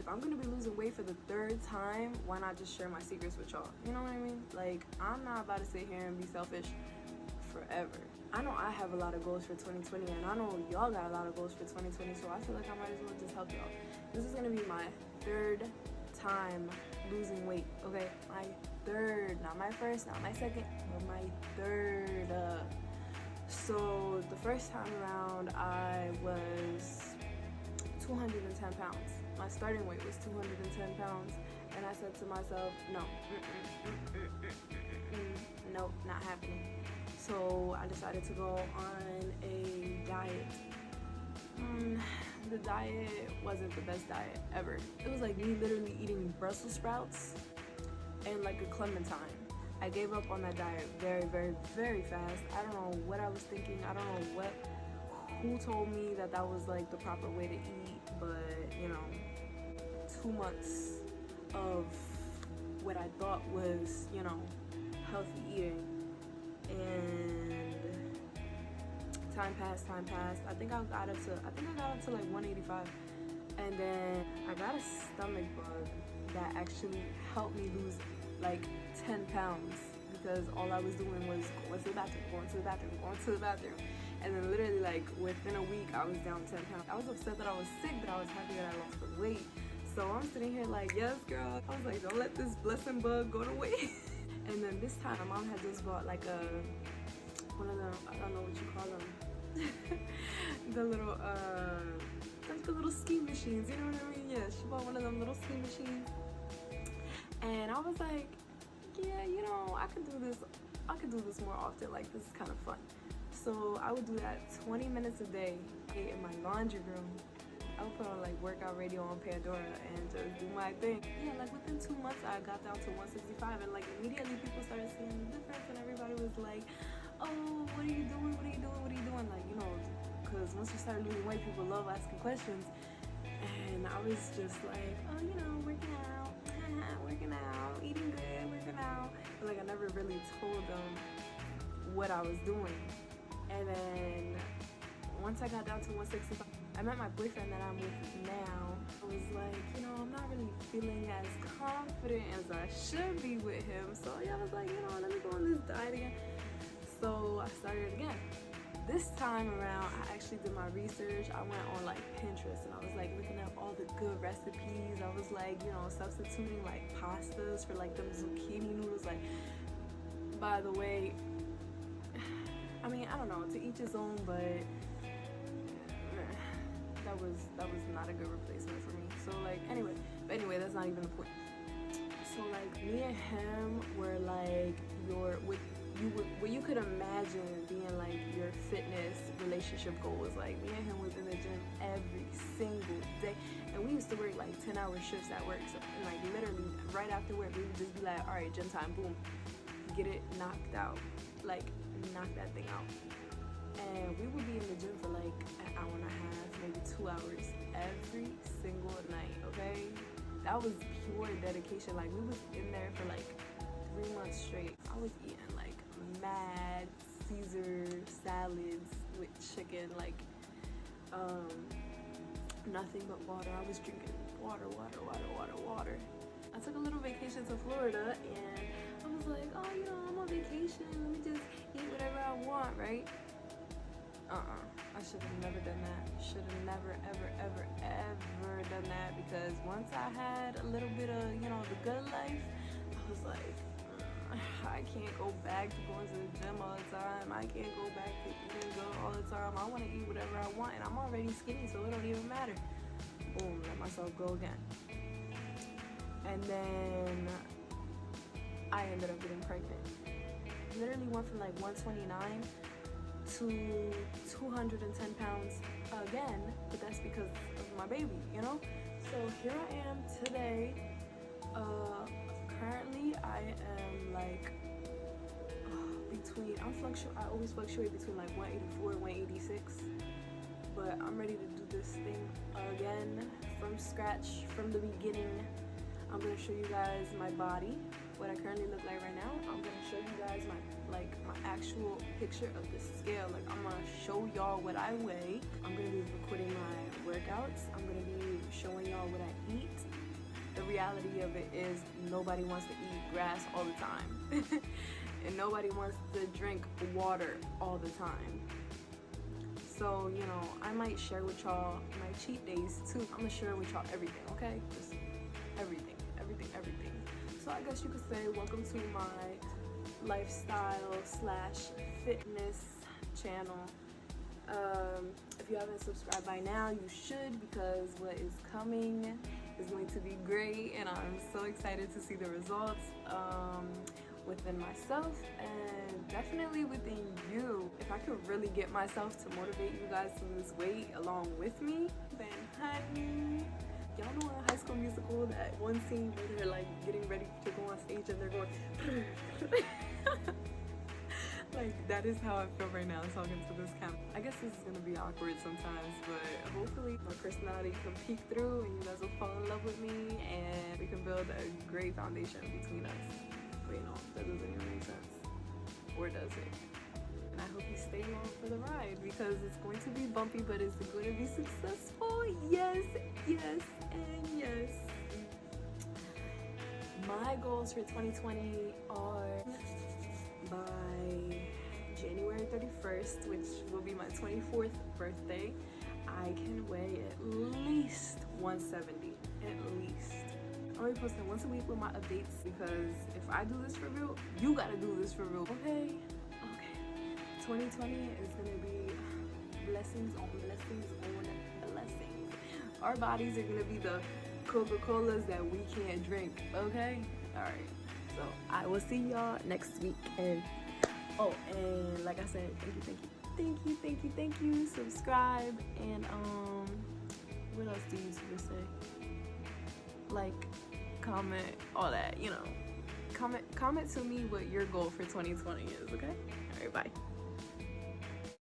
if I'm gonna be losing weight for the third time, why not just share my secrets with y'all? You know what I mean? Like, I'm not about to sit here and be selfish forever. I know I have a lot of goals for 2020, and I know y'all got a lot of goals for 2020, so I feel like I might as well just help y'all. This is gonna be my third time losing weight, okay? My third, not my first, not my second, but my third. So the first time around, I was 210 pounds. My starting weight was 210 pounds, and I said to myself, no, nope, not happening. So I decided to go on a diet. The diet wasn't the best diet ever. It was like me literally eating Brussels sprouts and like a clementine. I gave up on that diet very, very, very fast. I don't know what I was thinking. I don't know who told me that that was like the proper way to eat, but you know, 2 months of what I thought was, you know, healthy eating. And time passed. I think I got up to like 185. And then I got a stomach bug that actually helped me lose like 10 pounds, because all I was doing was going to the bathroom. And then literally like within a week I was down 10 pounds. I was upset that I was sick, but I was happy that I lost the weight. So I'm sitting here like, yes girl. I was like, don't let this blessing bug go to waste. And then this time, my mom had just bought like one of them, I don't know what you call them, the little, like the little ski machines, you know what I mean? Yeah, she bought one of them little ski machines. And I was like, yeah, you know, I could do this more often, like this is kind of fun. So I would do that 20 minutes a day in my laundry room. I would put on like workout radio on Pandora and just do my thing. Yeah, like within 2 months I got down to 165, and like immediately people started seeing the difference, and everybody was like, oh, what are you doing? Like, you know, because once you start losing weight, people love asking questions. And I was just like, oh, you know, working out, eating good, working out. But like I never really told them what I was doing. And then once I got down to 165, I met my boyfriend that I'm with now. I was like, you know, I'm not really feeling as confident as I should be with him. So yeah, I was like, you know, let me go on this diet again. So I started again. This time around, I actually did my research. I went on like Pinterest and I was like looking up all the good recipes. I was like, you know, substituting like pastas for like them zucchini noodles. Like, by the way, I mean, I don't know, to each his own, but that was not a good replacement for me. So like anyway, that's not even the point. So like me and him were like what you could imagine being like your fitness relationship goal was. Like me and him was in the gym every single day, and we used to work like 10-hour shifts at work. So like literally right after work we would just be like, all right, gym time, boom, get it knocked out, like knock that thing out. And we would be in the gym for like an hour and a half, maybe 2 hours every single night, okay? That was pure dedication. Like we was in there for like 3 months straight. I was eating like mad Caesar salads with chicken, like nothing but water. I was drinking water. I took a little vacation to Florida, and I was like, oh, you know, I'm on vacation, let me just eat whatever I want, right? I should have never done that. Should have never, ever done that, because once I had a little bit of, you know, the good life, I was like, I can't go back to going to the gym all the time. I can't go back to eating good all the time. I want to eat whatever I want, and I'm already skinny, so it don't even matter. Boom, let myself go again. And then I ended up getting pregnant. Literally went from like 129 to 210 pounds again, but that's because of my baby, you know? So here I am today. Currently I am like I always fluctuate between like 184 and 186, but I'm ready to do this thing again from scratch, from the beginning. I'm gonna show you guys my body, what I currently look like right now. I'm gonna show you guys my actual picture of the scale. Like I'm gonna show y'all what I weigh. I'm gonna be recording my workouts. I'm gonna be showing y'all what I eat. reality of it is nobody wants to eat grass all the time. And nobody wants to drink water all the time. So, you know, I might share with y'all my cheat days too. I'm gonna share with y'all everything, okay? Just everything. So I guess you could say welcome to my lifestyle / fitness channel. If you haven't subscribed by now, you should, because what is coming is going to be great, and I'm so excited to see the results within myself and definitely within you. If I could really get myself to motivate you guys to lose weight along with me, then honey, y'all know in High School Musical that one scene where they're like getting ready to go on stage and they're going like, that is how I feel right now talking to this camera. I guess this is gonna be awkward sometimes, but hopefully my personality can peek through and you guys will fall in love with me and we can build a great foundation between us. Wait, no, that doesn't even make sense. Or does it? And I hope you stay along for the ride, because it's going to be bumpy, but it's going to be successful. Yes, yes, and yes. My goals for 2020 are by January 31st, which will be my 24th birthday, I can weigh at least 170, at least. I'm gonna be posting once a week with my updates, because if I do this for real, you gotta do this for real. Okay. 2020 is gonna be blessings on blessings on blessings. Our bodies are gonna be the Coca-Colas that we can't drink, okay? All right. So I will see y'all next week. And and like I said, thank you. Subscribe, and what else do YouTubers say? Like, comment, all that, you know. Comment to me what your goal for 2020 is, okay? All right, bye.